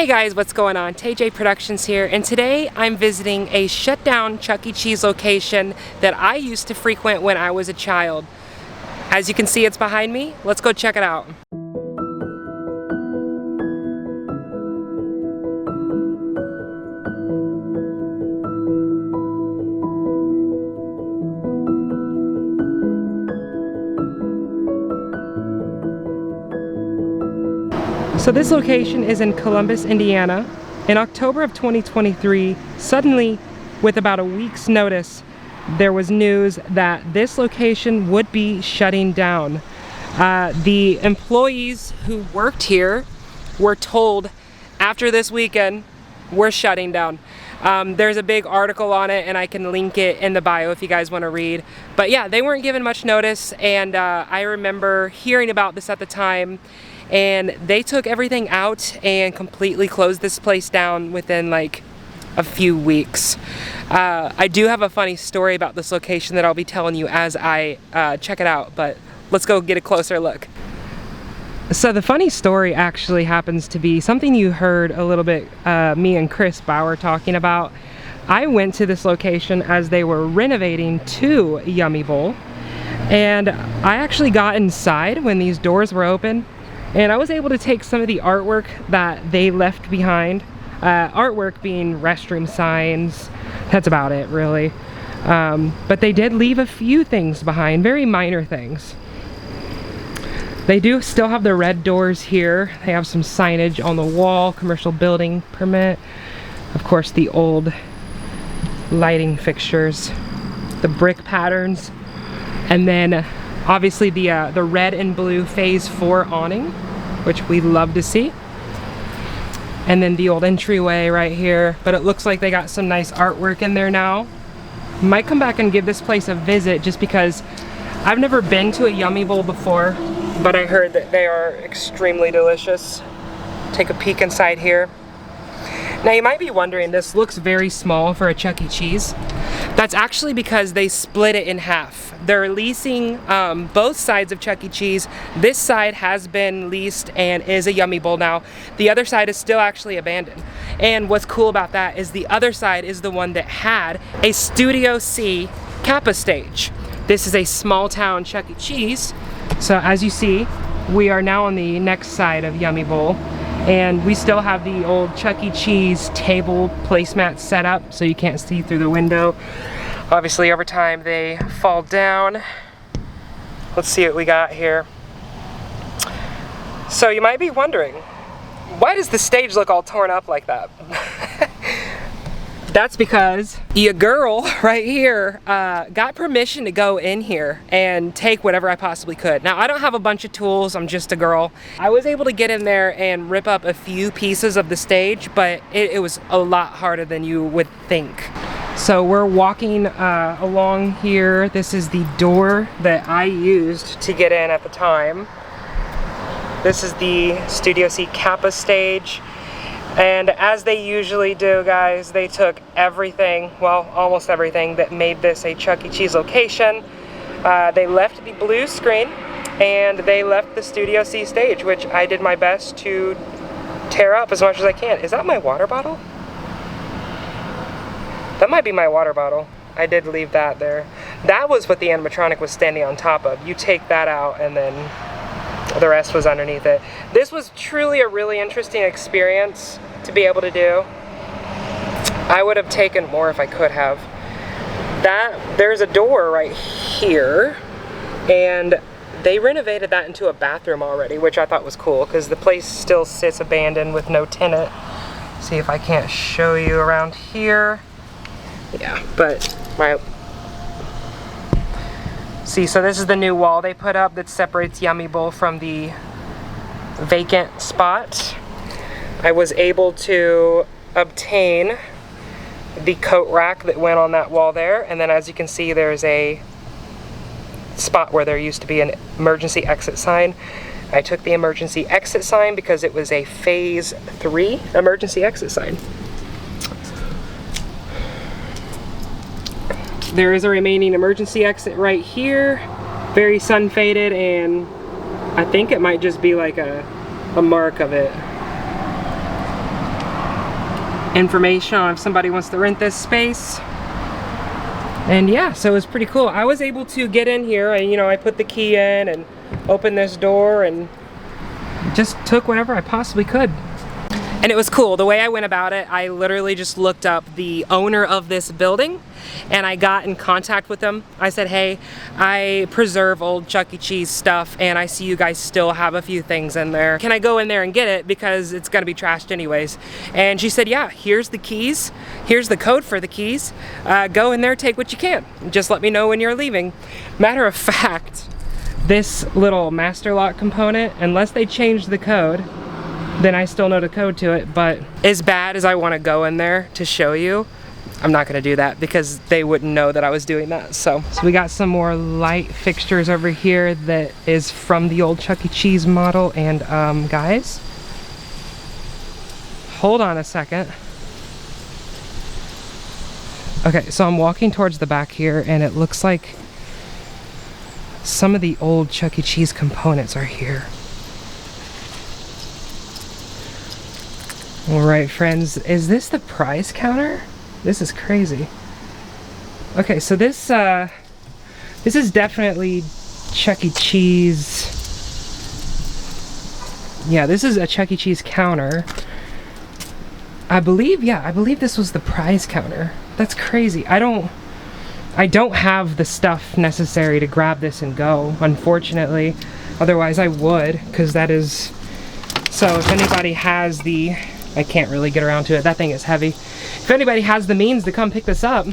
Hey guys, what's going on? TayJay Productions here, and today I'm visiting a shut down Chuck E. Cheese location that I used to frequent when I was a child. As you can see, it's behind me. Let's go check it out. So this location is in Columbus, Indiana. In October of 2023, suddenly, with about a week's notice, there was news that this location would be shutting down. The employees who worked here were told after this weekend, we're shutting down. There's a big article on it and I can link it in the bio if you guys want to read. But yeah, they weren't given much notice, and I remember hearing about this at the time. And they took everything out and completely closed this place down within like a few weeks. I do have a funny story about this location that I'll be telling you as I check it out, but let's go get a closer look. So the funny story actually happens to be something you heard a little bit me and Chris Bauer talking about. I went to this location as they were renovating to Yummy Bowl, and I actually got inside when these doors were open. And I was able to take some of the artwork that they left behind. Artwork being restroom signs. That's about it, really. But they did leave a few things behind, very minor things. They do still have the red doors here. They have some signage on the wall, commercial building permit. Of course, the old lighting fixtures, the brick patterns, and then obviously the red and blue phase 4 awning, which we love to see. And then the old entryway right here, but it looks like they got some nice artwork in there now. Might come back and give this place a visit just because I've never been to a Yummy Bowl before, but I heard that they are extremely delicious. Take a peek inside here. Now you might be wondering, this looks very small for a Chuck E. Cheese. That's actually because they split it in half. They're leasing both sides of Chuck E. Cheese. This side has been leased and is a Yummy Bowl now. The other side is still actually abandoned. And what's cool about that is the other side is the one that had a Studio C Kappa stage. This is a small town Chuck E. Cheese. So as you see, we are now on the next side of Yummy Bowl. And we still have the old Chuck E. Cheese table placemat set up so you can't see through the window. Obviously over time they fall down. Let's see what we got here. So you might be wondering, why does the stage look all torn up like that? That's because your girl right here got permission to go in here and take whatever I possibly could. Now, I don't have a bunch of tools, I'm just a girl. I was able to get in there and rip up a few pieces of the stage, but it was a lot harder than you would think. So we're walking along here. This is the door that I used to get in at the time. This is the Studio C Kappa stage. And as they usually do, guys, they took everything, well, almost everything that made this a Chuck E. Cheese location. They left the blue screen and they left the Studio C stage, which I did my best to tear up as much as I can. Is that my water bottle? That might be my water bottle. I did leave that there. That was what the animatronic was standing on top of. You take that out and then the rest was underneath it. This was truly a really interesting experience to be able to do. I would have taken more if I could have. There's a door right here, and they renovated that into a bathroom already, which I thought was cool because the place still sits abandoned with no tenant. See if I can't show you around here. Yeah, but see, so this is the new wall they put up that separates Yummy Bowl from the vacant spot. I was able to obtain the coat rack that went on that wall there, and then as you can see, there's a spot where there used to be an emergency exit sign. I took the emergency exit sign because it was a phase 3 emergency exit sign. There is a remaining emergency exit right here, very sun faded, and I think it might just be like a mark of it. information on if somebody wants to rent this space. And yeah, so it was pretty cool. I was able to get in here and, you know, I put the key in and opened this door and just took whatever I possibly could. And it was cool. The way I went about it, I literally just looked up the owner of this building and I got in contact with them. I said, hey, I preserve old Chuck E. Cheese stuff and I see you guys still have a few things in there. Can I go in there and get it because it's gonna be trashed anyways? And she said, yeah, here's the keys. Here's the code for the keys. Go in there, take what you can. Just let me know when you're leaving. Matter of fact, this little master lock component, unless they change the code, then I still know the code to it. But as bad as I want to go in there to show you, I'm not going to do that because they wouldn't know that I was doing that. So we got some more light fixtures over here that is from the old Chuck E. Cheese model. And guys, hold on a second. Okay, so I'm walking towards the back here and it looks like some of the old Chuck E. Cheese components are here. All right, friends, is this the prize counter? This is crazy. Okay, so this is definitely Chuck E. Cheese. Yeah, this is a Chuck E. Cheese counter. I believe this was the prize counter. That's crazy. I don't have the stuff necessary to grab this and go, unfortunately. Otherwise I would, because that is... So if anybody has the... I can't really get around to it. That thing is heavy. If anybody has the means to come pick this up,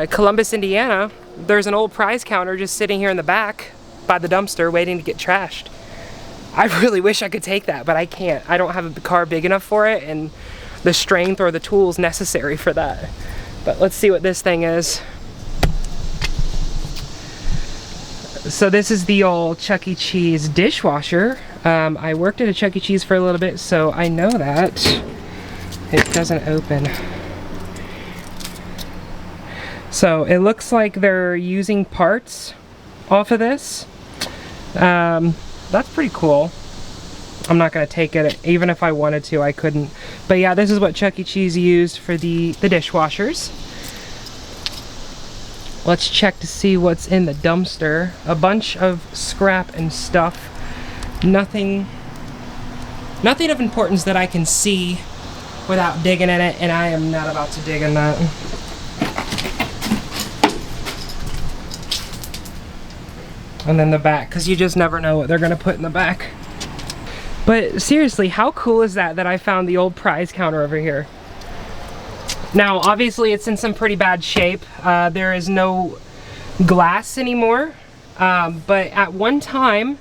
Columbus, Indiana, there's an old prize counter just sitting here in the back by the dumpster waiting to get trashed. I really wish I could take that, but I can't. I don't have a car big enough for it and the strength or the tools necessary for that. But let's see what this thing is. So this is the old Chuck E. Cheese dishwasher. I worked at a Chuck E. Cheese for a little bit, so I know that it doesn't open. So it looks like they're using parts off of this. That's pretty cool. I'm not gonna take it. Even if I wanted to, I couldn't. But yeah, this is what Chuck E. Cheese used for the dishwashers. Let's check to see what's in the dumpster. A bunch of scrap and stuff. Nothing of importance that I can see without digging in it, and I am not about to dig in that. And then the back, because you just never know what they're gonna put in the back. But seriously, how cool is that I found the old prize counter over here? Now, obviously it's in some pretty bad shape. There is no glass anymore, but at one time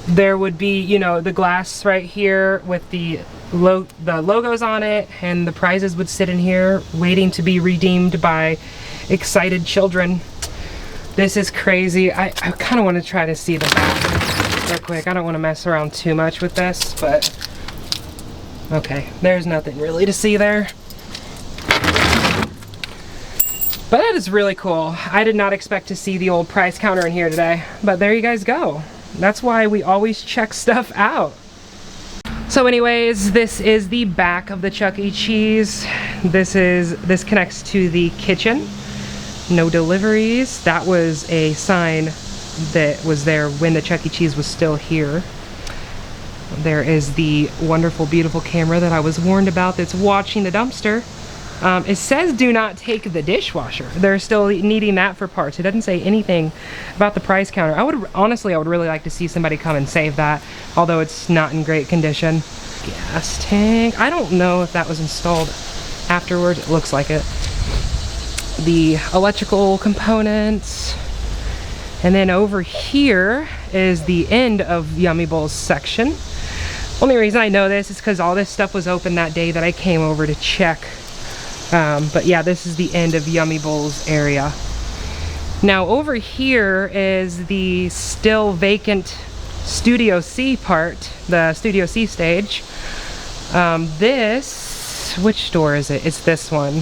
there would be, you know, the glass right here with the logos on it, and the prizes would sit in here waiting to be redeemed by excited children. This is crazy. I kind of want to try to see the back real quick. I don't want to mess around too much with this, but okay, there's nothing really to see there. But that is really cool. I did not expect to see the old price counter in here today, but there you guys go. That's why we always check stuff out. So anyways, this is the back of the Chuck E. Cheese. This connects to the kitchen. No deliveries. That was a sign that was there when the Chuck E. Cheese was still here. There is the wonderful, beautiful camera that I was warned about that's watching the dumpster. It says do not take the dishwasher. They're still needing that for parts. It doesn't say anything about the price counter. Honestly, I would really like to see somebody come and save that, although it's not in great condition. Gas tank. I don't know if that was installed afterwards. It looks like it. The electrical components. And then over here is the end of Yummy Bowls section. Only reason I know this is because all this stuff was open that day that I came over to check. But yeah, this is the end of Yummy Bowls area. Now over here is the still vacant Studio C part, the Studio C stage. Which door is it? It's this one,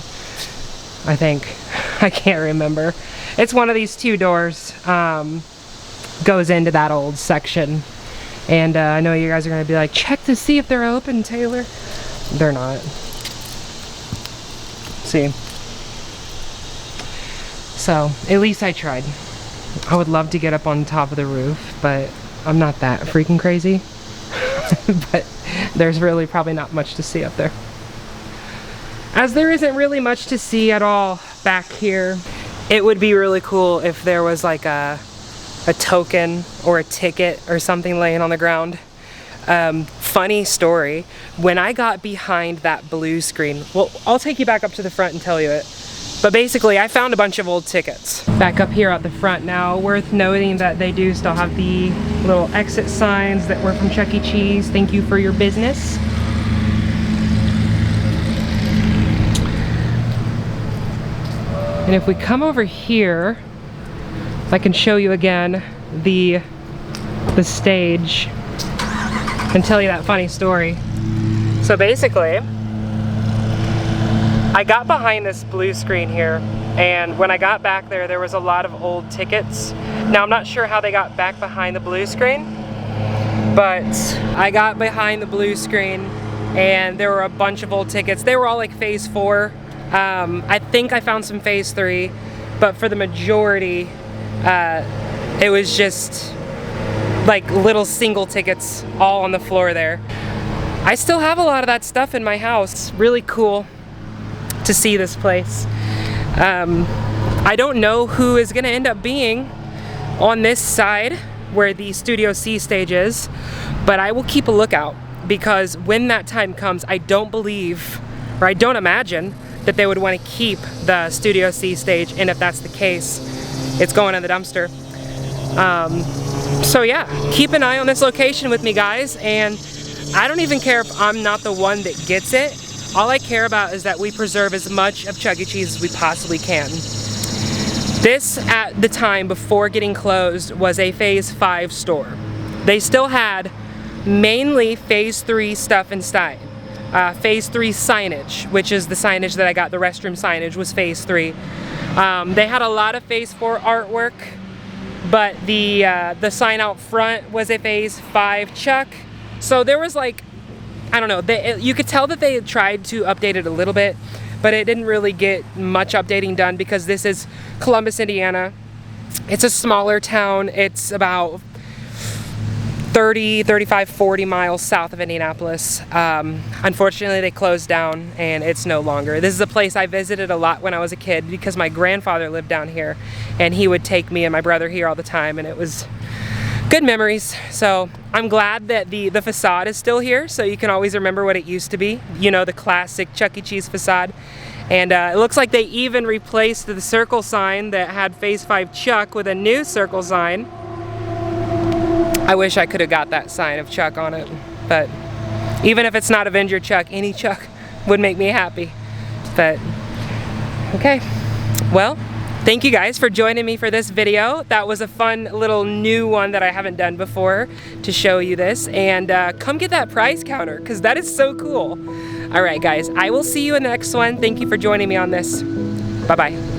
I think. I can't remember. It's one of these two doors, goes into that old section. And I know you guys are gonna be like, check to see if they're open, Taylor. they're not. See? So, at least I tried. I would love to get up on top of the roof, but I'm not that freaking crazy. But there's really probably not much to see up there. As there isn't really much to see at all back here, it would be really cool if there was like a token or a ticket or something laying on the ground. Funny story, when I got behind that blue screen, well, I'll take you back up to the front and tell you it. But basically, I found a bunch of old tickets. Back up here at the front now, worth noting that they do still have the little exit signs that were from Chuck E. Cheese. Thank you for your business. And if we come over here, I can show you again the stage and tell you that funny story. So basically, I got behind this blue screen here, and when I got back there, there was a lot of old tickets. Now, I'm not sure how they got back behind the blue screen, but I got behind the blue screen and there were a bunch of old tickets. They were all like phase 4. I think I found some phase 3, but for the majority, it was just like little single tickets all on the floor there. I still have a lot of that stuff in my house. Really cool to see this place. I don't know who is gonna end up being on this side where the Studio C stage is, but I will keep a lookout, because when that time comes, I don't believe, or I don't imagine, that they would want to keep the Studio C stage, and if that's the case, it's going in the dumpster. So yeah, keep an eye on this location with me, guys, and I don't even care if I'm not the one that gets it. All I care about is that we preserve as much of Chuck E. Cheese as we possibly can. This, at the time before getting closed, was a phase 5 store. They still had mainly phase 3 stuff inside. Phase 3 signage, which is the signage that I got, the restroom signage, was phase 3. They had a lot of phase 4 artwork, but the sign out front was a phase 5 Chuck. So there was like, I don't know, you could tell that they had tried to update it a little bit, but it didn't really get much updating done, because this is Columbus, Indiana. It's a smaller town. It's about 30, 35, 40 miles south of Indianapolis. Unfortunately, they closed down and it's no longer. This is a place I visited a lot when I was a kid, because my grandfather lived down here and he would take me and my brother here all the time, and it was good memories. So I'm glad that the facade is still here, so you can always remember what it used to be. You know, the classic Chuck E. Cheese facade. And it looks like they even replaced the circle sign that had phase 5 Chuck with a new circle sign. I wish I could have got that sign of Chuck on it, but even if it's not Avenger Chuck, any Chuck would make me happy. But okay, well, thank you guys for joining me for this video. That was a fun little new one that I haven't done before to show you this. And come get that prize counter, because that is so cool. All right, guys, I will see you in the next one. Thank you for joining me on this. Bye-bye.